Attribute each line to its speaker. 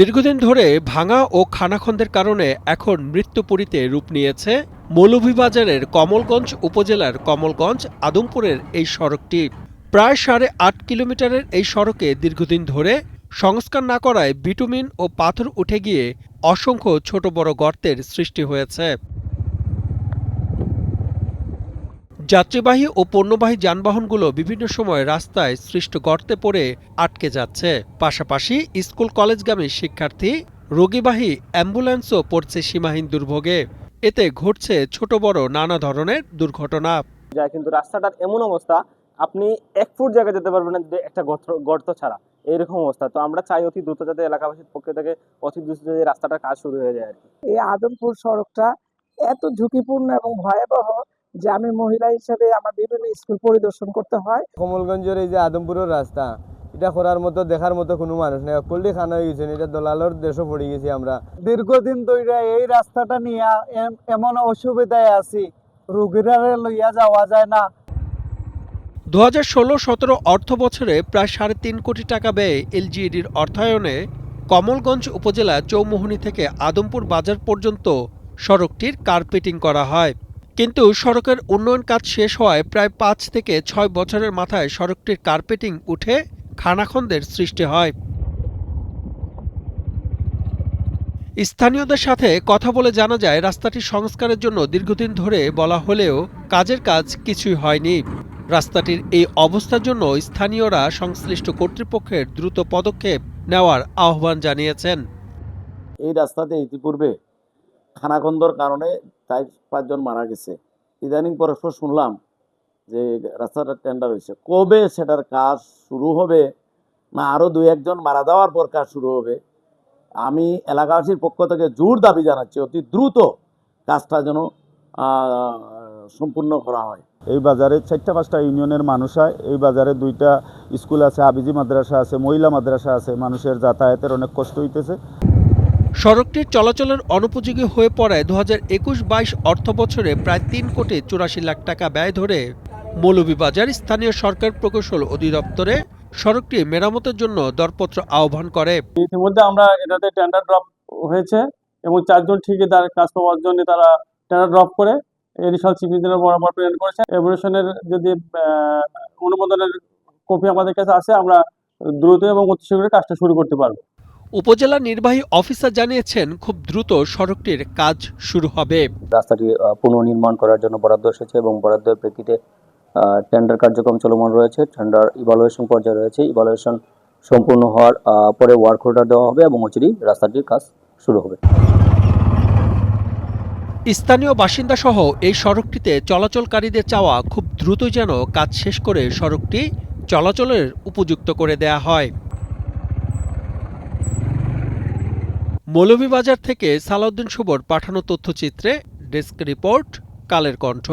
Speaker 1: দীর্ঘদিন ধরে ভাঙা ও খানাখন্দের কারণে এখন মৃত্যুপুরীতে রূপ নিয়েছে মৌলভীবাজারের কমলগঞ্জ উপজেলার কমলগঞ্জ আদমপুরের এই সড়কটি। প্রায় ৮.৫ কিলোমিটারের এই সড়কে দীর্ঘদিন ধরে সংস্কার না করায় বিটুমিন ও পাথর উঠে গিয়ে অসংখ্য ছোট বড় গর্তের সৃষ্টি হয়েছে। যাত্রীবাহী ও পণ্যবাহী যানবাহনগুলো বিভিন্ন সময় রাস্তায় সৃষ্ট গর্তে পড়ে আটকে যাচ্ছে। পাশাপাশি স্কুল কলেজগামী শিক্ষার্থী, রোগীবাহী অ্যাম্বুলেন্সও পড়ছে সীমাহীন দুর্ভোগে। এতে ঘটছে ছোট বড় নানা ধরনের দুর্ঘটনা।
Speaker 2: কিন্তু রাস্তাটার এমন অবস্থা, আপনি ১ ফুট জায়গা যেতে পারবেন না একটা গর্ত ছাড়া, এইরকম অবস্থা। তো আমরা চাই অতি দ্রুত যাতে এলাকাবাসীর পক্ষ থেকে অতি দ্রুত যে রাস্তাটার কাজ শুরু হয়ে যায় আর কি।
Speaker 3: এই আদমপুর সড়কটা এত ঝুঁকিপূর্ণ এবং ভয়াবহ যে আমি মহিলা হিসেবে আমার বিভিন্ন স্কুল পরিদর্শন করতে হয়।
Speaker 4: কমলগঞ্জের এই যে আদমপুরের রাস্তা, এটা করার মতো দেখার মতো কোনো মানুষ নেই। কল্লি খানা হয়ে গেছে, এটা দলালর দেশও পড়ে গেছি আমরা। দীর্ঘদিন ধরে এই রাস্তাটা নিয়ে এমন অসুবিধায় আছি, রোগীরা লইয়া যাওয়া যায় না।
Speaker 1: ২০১৬-১৭ অর্থ বছরে প্রায় ৩.৫ কোটি টাকা ব্যয়ে এলজিইডির অর্থায়নে কমলগঞ্জ উপজেলা চৌমুহনী থেকে আদমপুর বাজার পর্যন্ত সড়কটির কার্পেটিং করা হয়। কিন্তু সড়কের উন্নয়ন কাজ শেষ হওয়ায় প্রায় ৫ থেকে ৬ বছরের মাথায় সড়কটির কার্পেটিং উঠে খানাখন্দের সৃষ্টি হয়। স্থানীয়দের সাথে কথা বলে জানা যায়, রাস্তাটি সংস্কারের জন্য দীর্ঘদিন ধরে বলা হলেও কাজের কাজ কিছুই হয়নি। রাস্তাটির এই অবস্থার জন্য স্থানীয়রা সংশ্লিষ্ট কর্তৃপক্ষের দ্রুত পদক্ষেপ নেওয়ার আহ্বান জানিয়েছেন।
Speaker 5: এই রাস্তাতে ইতিপূর্বে খানাখন্দর কারণে ৪-৫ জন মারা গেছে। ইদানিং পরস্পর শুনলাম যে রাস্তাটা টেন্ডার হয়েছে। কবে সেটার কাজ শুরু হবে, না আরও ২-১ জন মারা যাওয়ার পর কাজ শুরু হবে, আমি এলাকাবাসীর পক্ষ থেকে জোর দাবি জানাচ্ছি অতি দ্রুত কাজটা যেন সম্পূর্ণ করা হয়।
Speaker 6: এই বাজারে ৪-৫টা ইউনিয়নের মানুষ হয়। এই বাজারে ২টা স্কুল আছে, আবিজি মাদ্রাসা আছে, মহিলা মাদ্রাসা আছে। মানুষের যাতায়াতের অনেক কষ্ট হইতেছে।
Speaker 1: সড়কটির চলাচলের অনুপযোগী হয়ে পড়ায় ২০২১-২২ অর্থ বছরে প্রায় ৩ কোটি ৮৪ লাখ টাকা ব্যয় ধরে মৌলভীবাজার স্থানীয় সরকার প্রকৌশল অধিদপ্তরে সড়কটি মেরামতের জন্য দরপত্র আহ্বান করে।
Speaker 2: ইতিমধ্যে আমরা এটাতে টেন্ডার ড্রপ হয়েছে এবং ৪ জন ঠিকাদার কাজ পাওয়ার জন্য তারা টেন্ডার ড্রপ করে এডিশনাল চিফ ইঞ্জিনিয়ার বরাবর প্রেরণ করেছে। এভলিউশনের যদি অনুমোদনের কপি আমাদের কাছে আছে, আমরা দ্রুত এবং অতি শীঘ্রই কাজটা শুরু করতে পারবো।
Speaker 1: উপজেলা নির্বাহী অফিসার জানিয়েছেন, খুব দ্রুত সড়কটির কাজ শুরু হবে।
Speaker 7: রাস্তাটি পুনর্নির্মাণ করার জন্য বরাদ্দ এসেছে এবং বরাদ্দের প্রেক্ষিতে টেন্ডার কার্যক্রম চলমান রয়েছে। টেন্ডার ইভালুয়েশন পর্যায়ে রয়েছে। ইভালুয়েশন সম্পূর্ণ হওয়ার পরে ওয়ার্ক অর্ডার দেওয়া হবে এবং অচিরেই রাস্তাটির কাজ শুরু হবে।
Speaker 1: স্থানীয় বাসিন্দা সহ এই সড়কটিতে চলাচলকারীদের চাওয়া, খুব দ্রুত যেন কাজ শেষ করে সড়কটি চলাচলের উপযুক্ত করে দেয়া হয়। মৌলভীবাজার থেকে সালাউদ্দিন শুভর পাঠানো তথ্যচিত্রে ডেস্ক রিপোর্ট, কালের কণ্ঠ।